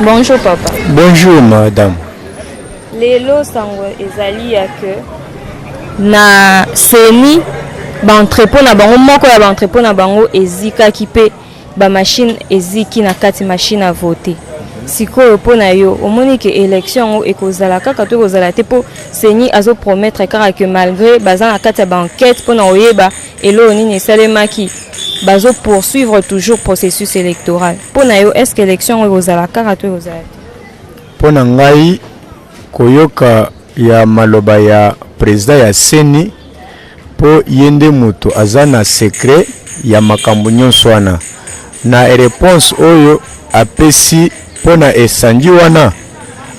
Bonjour papa. Bonjour madame. Lelo sango ezali ya que na seni ba entrepôt na bango moko ya ba entrepôt na bango ezika kipe ba machine eziki na kati machine à voter. Sikoyo pona yo omoni ke élection ekozala kaka to ekozala te po seni azo promettre kaka que malgré baza na kati ya ba enquête pona oyeba elo nini salemaki bazo poursuivre toujours processus électoral. Pona yo est-ce que élection ekozala kaka to ekozala? Pona ngai koyoka ya maloba ya président ya seni po yende mutu azana secret ya makambo nyonso wana na réponse oyo apesi pona esanji wana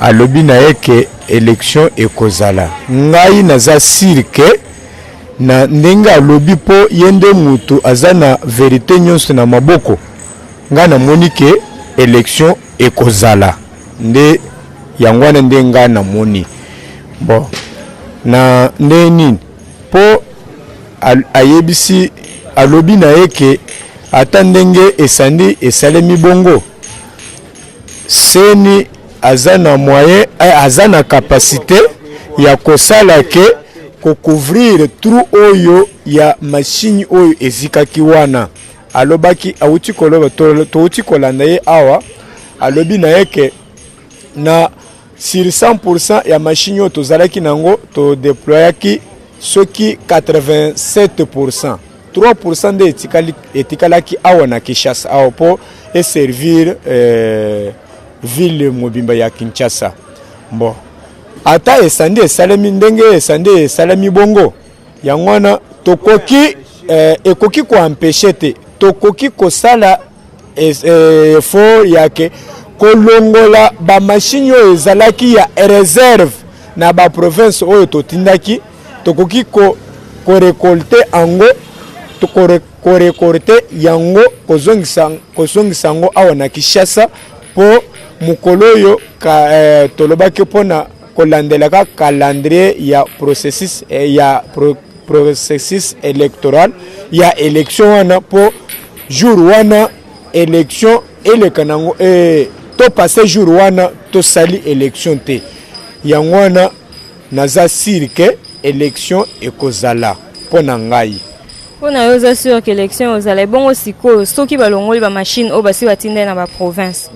alobi na yeke élection ekozala. Ngai naza sirke na ndenge alobi po yende mutu azana vérité nyonso na maboko nga na moni ke élection ekozala nde yangwana nde nga na moni. Bon na nde nini po ayebisi alobi na yeke ata ndenge esandi esalemi bongo seni azana moyen azana capacité ya kosala ke ko couvrir trou oyo ya machine oyo ezikaki wana. Alobaki awuti koloba to uti kolanda ye awa alobi na yeke na sur 100% ya machine oyo tozalaki nango to déployaki soki 87%. 3% de etikalaki awa na Kinshasa awa po e servir ville mobimba ya Kinshasa. Bon ata esandi esalemi ndenge esandi esalemi bongo yangwana tokoki ekoki ko empêcher te tokoki kosala effort yake kolongola ba machine oyo ezalaki ya réserve na ba province oyo totindaki tokoki ko récolter ango to ko récolter yango kozongisa ngo awa na Kinshasa po mukolo yo tolobaki pona kolandelaka calendrier ya processus processus électoral ya élection wana po jour wana élection eleka nango to passer jour wana to sali élection te yango wana naza sirke élection ekozala pona ngai. Pona yo za sûr que élection ozala bongo siko soki balongoli ba machine o basi batinde na ba province.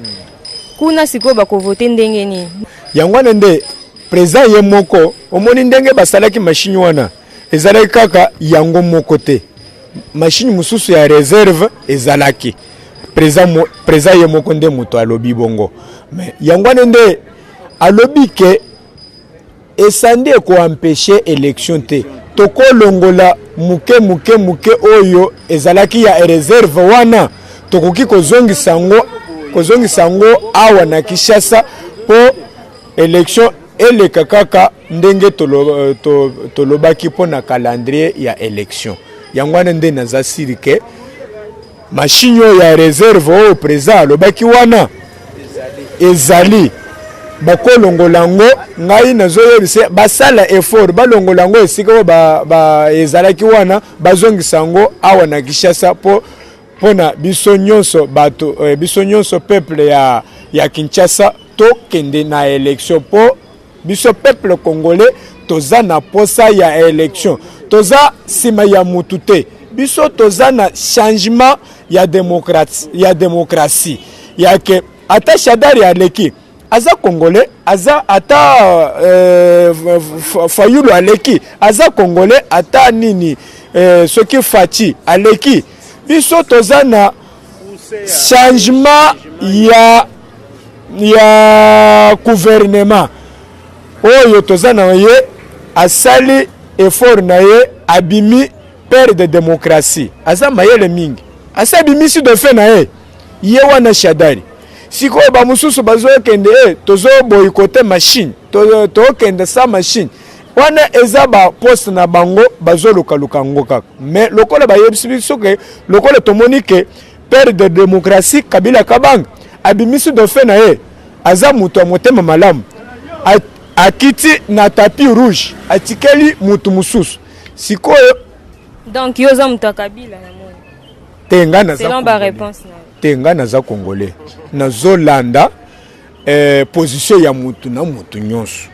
Kuna siko bako voter ndenge ni. Yango wana nde président ye moko omoni ndenge basalaki machine wana ezalaki kaka yango moko te. Machine mususu ya réserve ezalaki. Président ye moko nde moto alobi bongo. Mais yango wana nde alobi ke esandi ko empêcher élection te. Toko longola muke oyo ezalaki ya réserve wana tokoki kozongisa ngo awa na Kinshasa po élection eleka kaka ndenge tolobaki po na calendrier ya élection. Yangwana nde naza sirike machine ya réserve oyo président alobaki wana ezali bakolongolango ngai nazoyebise basala effort balongolango esika ba ezalaki wana bazongisa ngo awa na Kinshasa po pona biso nyonso bato biso nyonso peuple ya Kinshasa to kende na élection po biso peuple congolais toza na posa ya élection toza sima ya mutute biso toza na changement ya démocratie yake ata Shadari aleki aza congolais aza ata Fayulu aleki aza congolais ata nini soki Fachi aleki biso toza na changement ya gouvernement oyo toza na ye asali effort na ye abimi père de démocratie aza mayele mingi asa bimisi de fait na ye wana Shadari sikoyo ba mususu bazokende tozo boykote machine to kende sa machine wana eza ba poste na bango bazoluka ngo kaka mais lokola ba yebisi biso ke lokola tomoni ke père de démocratie Kabila Kabanga abimisi de fait na aza mutu amotema malamu akiti na tapis rouge atikeli mutu mususu sikoyo donc yoza mutu Kabila na moni tenga na selon ba réponse na tenga naza congolais nazolanda position ya mutu na mutu nyonso.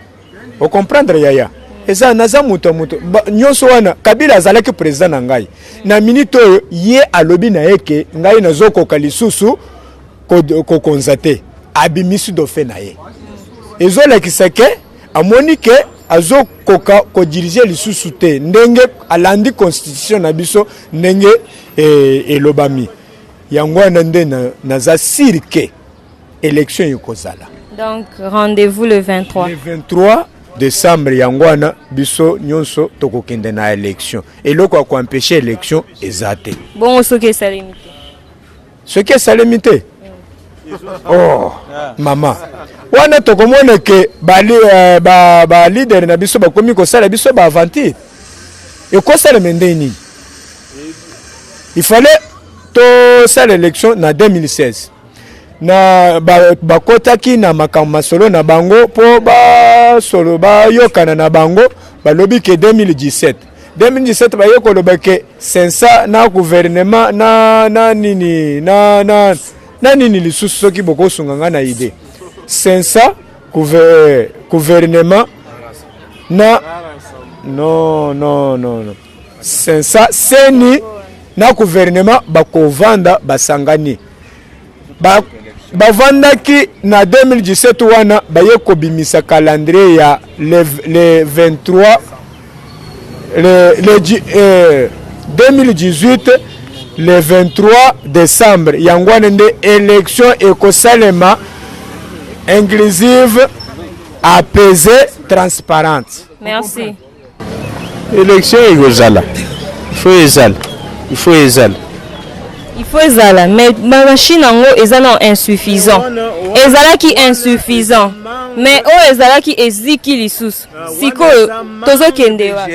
O comprendre yaya? Eza naza mutu mutu nyonso wana Kabila azalaki président na ngai. Na minute oyo ye alobi na yeke ngai nazokoka lisusu ko konzate abimisi dofe na ye. Ezolakisa ke amoni ke azokoka ko diriger lisusu te ndenge alandi constitution na biso ndenge elobami. Yango wana nde naza sirke élection ikozala. Donc rendez-vous le 23. Le 23 décembre yangwana biso nyonso tokokende na élection. Eloko ko empêcher élection ezate. Bon ce que ça limite. Ce qui est limité. Oh mama. Wana tokomona ke ba leader na biso ba komi ko sala biso ba aventure. Et quoi ça le mendeni? Il fallait to sala élection na 2016. Na bakotaki na makambo solo na bango po ba solo ba yokana na bango balobi ke 2017 ba yokolo ba ke sensa na gouvernement na nini lisusu soki boko sunganga na idée sensa gouvernement na non sensa seni na gouvernement bakovanda basangani bavandaki na 2017 wana baye kobimisa calendrier ya le 23 2018 le 23 décembre yangwana nde élection ekosalema inclusive apaisée transparente. Merci. Élection ekozala il faut ezala mais ma machine en haut ezala insuffisant ezalaki insuffisant mais o ezalaki eziki lisusu sikoyo tozokende wa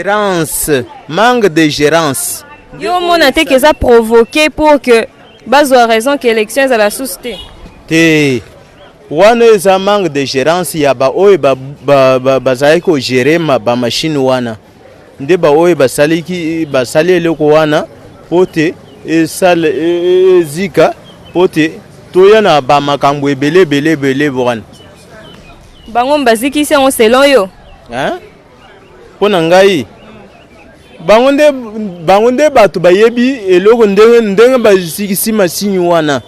manque de gérance yo mona te que ça provoqué pour que bazwa raison que élection ezala suste te wana eza manque de gérance ya ba oyo bazali ko gérer ba machine wana nde ba oyo basali eloko wana pote et zika pote toyana ba makambo ebele wana bango baziki si on selon yo hein pona ngai bango nde bato bayebi eloko ndenge bazikisi masini wana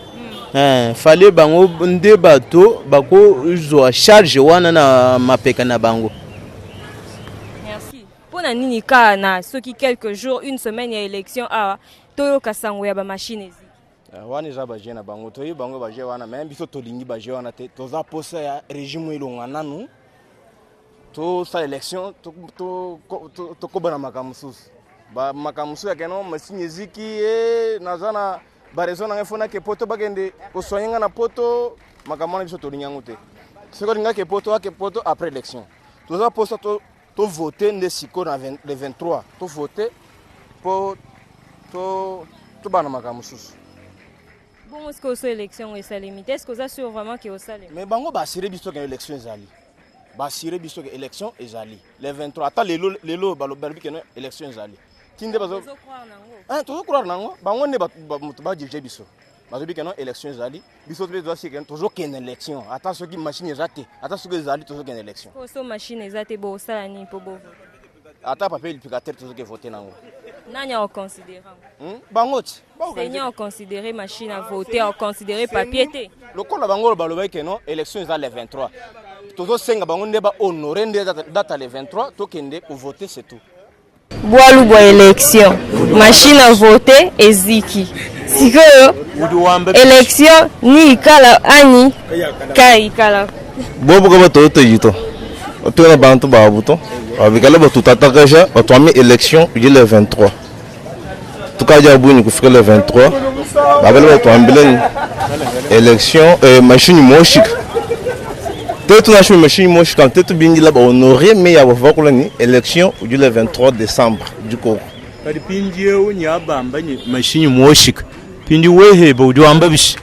fallait bango nde bato bako zo charge wana na mapeka na bango. Merci. Pona nini ka na soki quelques jours une semaine ya élection a toyo kasango ya ba machine ezi wana za baje na bango toyi bango baje wana même biso tolingi baje wana te toza posa ya régime ilonga nanu to sa élection to kobana makamususu ba makamusu ya keno machine eziki nazana ba raison na ngefona ke poto bagende ko soyenga na poto makamana biso tolinga ngote seko linga ke poto après élection toza posa to voter nde siko na le 23 to voter pour to bana makamususu. Bon est-ce que cette élection est limitée? Est-ce que ça sûr vraiment que ça limite? Mais bango ba assurer biso que élection ezali. Ba assurer biso que élection ezali. Le 23 ata lelo balobi que élection ezali. Tinde bazo croire nango. Tozo croire nango. Bango ne ba diriger biso. Bazobi que élection ezali. Biso te doit que tozo ken élection. Ata soki machine ezate. Ata soki ezali tozo ken élection. Ko so machine ezate bo sala ni po bo. Ata papier publicateur tozo ke voter nango. Nanya o considérant. Bangote. Seigneur considérer machine à voter, à considérer papier té. Le col bango baloba que non élection est le 23. Tozo senga bango ndeba honorer date le 23 to kende pour voter c'est tout. Boalu bo élection. Machine à voter eziki. Sikoyo élection ni kala ani kai kala. Bobo ko bato yito. Oto na bantu ba buto. Avec la tout attaquage, on a mis élection le 23. Tout cas, il y a le 23. Avec la élection, machine mochique. Peut-être une machine mochique quand tu bien là honoré, mais il y a une élection le 23 décembre du coup. Machine mochique. Pindi wehe bo duamba bish.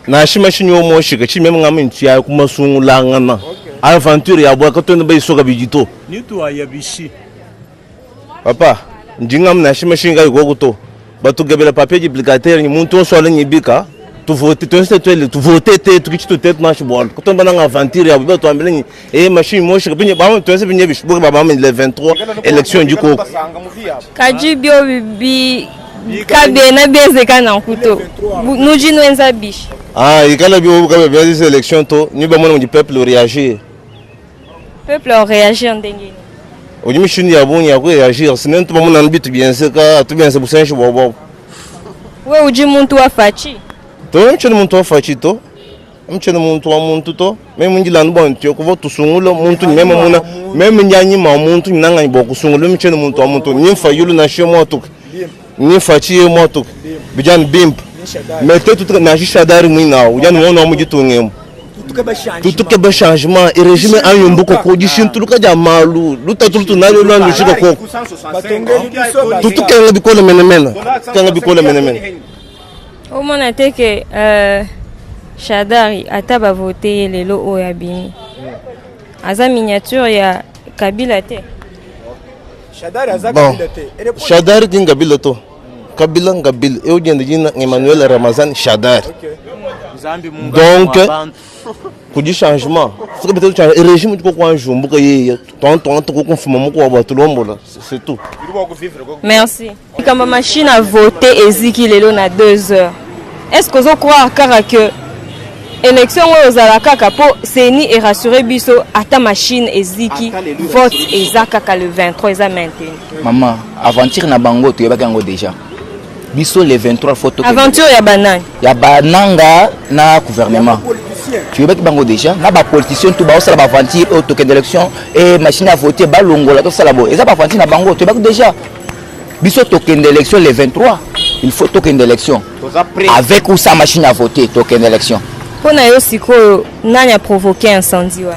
Na shi machine mochique, chi même ngamin tia kuma sungulanga na. Aventure ya boa kato na bisoka bijito ni tu ayabishi papa njingam na shi machine ga gogoto batu gebela papier publicitaire ni muntu so la nyibika tu voter tu voter tu tête match bon quand on va dans aventure ya ba to ambeleni machine mo shika binye ba to se binye bishbo ba le 23 élection du ko kaji bio bi kabena beze kana kuto nuji nwenza bish ikala bio ka ba ces élections to ni ba mo du peuple réagir ndengeni oji machine ya bon ya réagir sinon tout le monde en bit bien c'est ka tout bien c'est pour ça je bobo we uji muntu afachi to mchana muntu afachi to mchana muntu wa muntu to meme ngila nbo ntyo ko votu sungulo muntu ni meme muna meme nyanyi ma muntu nanga bo kusungulo mchana muntu wa muntu ni fa yulu na shemo to ni fachi e moto bijan bimp mete tout na shadari mwina ujan wona mu jitungem tout que ba changement et régime en yombo ko condition tout ka jamalu luta tout na lo na shiko ko tout que ngabi ko le menemena ka ngabi ko le menemena au mona te que Shadari ataba voter lelo oya bini aza miniature ya Kabila te Shadari din Kabila to Kabila Kabila e ojende jina Emmanuel Ramazan Shadari donc kuji changement faut que peut-être changer régime ko ko njumbu ko ye ton ko confirmer ko ba tout lombola c'est tout merci kama machine à voter eziki lelo na 2 heures est-ce que vous croire que élection aux alakaka po seni et rassurer biso ata machine eziki vote ezakaka le 23 eza maintenu maman aventure na bango to yebaka ngo déjà biso le 23 photo aventure ya banani ya bananga na gouvernement tu yebaki bango déjà na ba politicien to ba osala ba aventure au token d'élection et machine à voter ba longola to sala bo eza ba aventure na bango to yebaki déjà biso token d'élection le 23 il faut token d'élection avec ou sa machine à voter token d'élection. Pour na yo siko nani a provoqué incendie wa.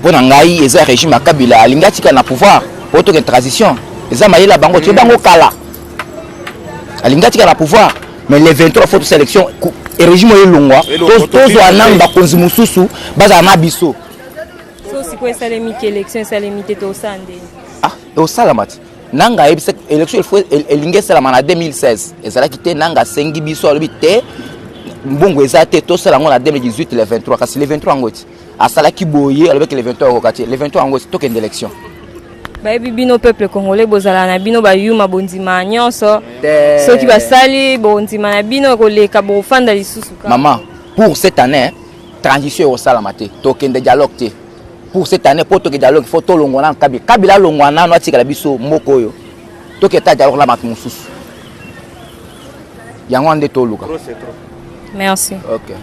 Pour ngai eza régime à Kabila alingati ka na pouvoir pour token transition eza mayela bango tu bango kala alingati ka na pouvoir mais le 23 faut sélection et régime est longwa tozo anamba konzi mususu baza na biso so siko esa le miki élection esa le mité to sande au salamati nanga élection il faut elingesa la en 2016 ezala kité nanga sengi biso lobi te mbongo ezate to sala ngona 2018 le 23 kasi le 23 ngoti asala ki boye avec le 23 ngoti le 23 ngoti token d'élection ba bino peuple congolais bozala na bino ba yuma bondima nyonso soki basali bondima na bino ko leka bo fanda lisusu ka maman pour cette année transition au salamate token de dialogue te pour cette année pour token dialogue il faut to longona Kabila longona no atika la biso mboko yo token ta dialogue la matu mususu yango ande to luka merci OK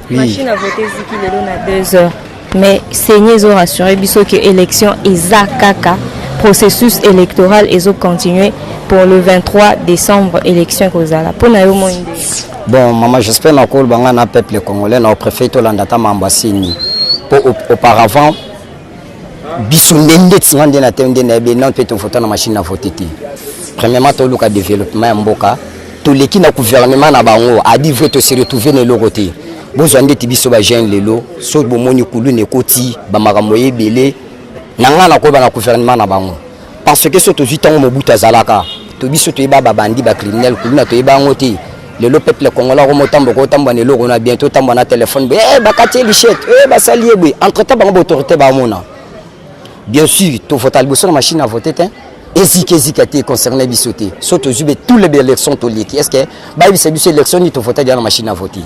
machine à voter ziki lelo na 2 heures mais Seigneur ont rassuré biso que élection ezakaka processus électoral ezo continuer pour le 23 décembre élection kozala pona yo moinde. Bon maman j'espère na ko banga na peuple congolais na préfet to landata mambasini pour auparavant biso ndenge tsingande na tende na be non peut voter na machine à voter. Premièrement to luka développement mboka to leki na gouvernement na bango a dit veut se retrouver na lokote bozo ndeti biso ba jeune lelo so bomoni kulu ne koti ba makambo yebele nanga na ko ba na gouvernement na bango parce que so to vitango mobuta zalaka to biso to yeba ba bandi ba criminel kulu na to yeba ngoti lelo peuple congolais ko motambo ko tamba ne loko na bientôt tamba na téléphone ba kati lichette ba salier be entre temps ba autorité ba mona bien sûr to voter biso na machine à voter te ezikati concerné bisoté surtout jube tous les élections to liki est-ce que ba biso élection ni to voter dans la machine à voter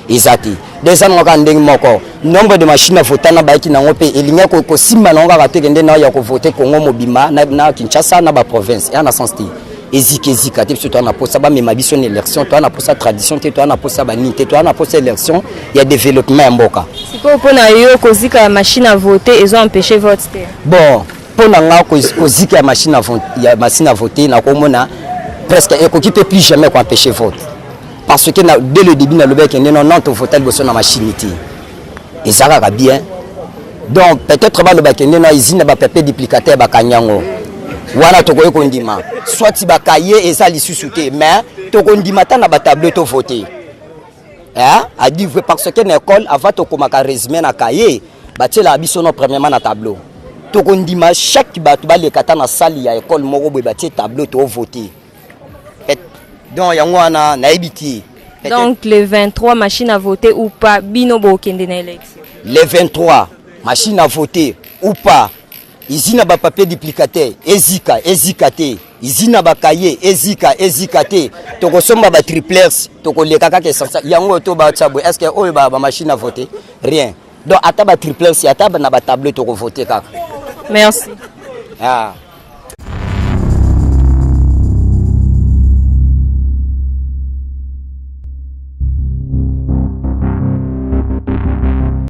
ezati des ans ngaka ndenge moko nombre de machines à voter na baiki na ngope elinga ko simba na ngaka te kende na ya ko voter Congo mobima na Kinshasa na ba province ya na sens ti ezikati surtout na posa ba mema biso élection to na posa tradition te to na posa ba nité to na posa élection ya développement mboka siko pona yo kozika ya machine à voter ils ont empêché vote te bon pona nga kozika ya machine à voter na ko mona presque ekoki peut plus jamais ko empêcher vote parce que dès le début na lobek non to voter boso na machine ti ezaka bien donc peut-être ba lobek na izina ba papier duplicateur ba kanyango wana to ko ndima soit ba kaye eza lisusu te mais to ko ndima ta na ba tableau to voter a dit parce que l'école avant to komaka résumé na kaye ba tela biso no premièrement na tableau to ko ndima chaque ba to ba le kata na salle ya école moko boy ba tableau to voter donc yango wana na ebiti Donc le 23, machine à voter ou pas, bino bokende na élection. Le 23, machine à voter ou pas, ils n'ont pas papier duplicateur, ezikate, ils n'ont pas cahier, ezikate, toko somba ba triplex, toko le kaka ke sansa, yango to ba tsabo, est-ce que o ba machine à voter? Rien. Donc ata ba triplex, ata ba na ba tableau toko voter kaka. Merci. Ah.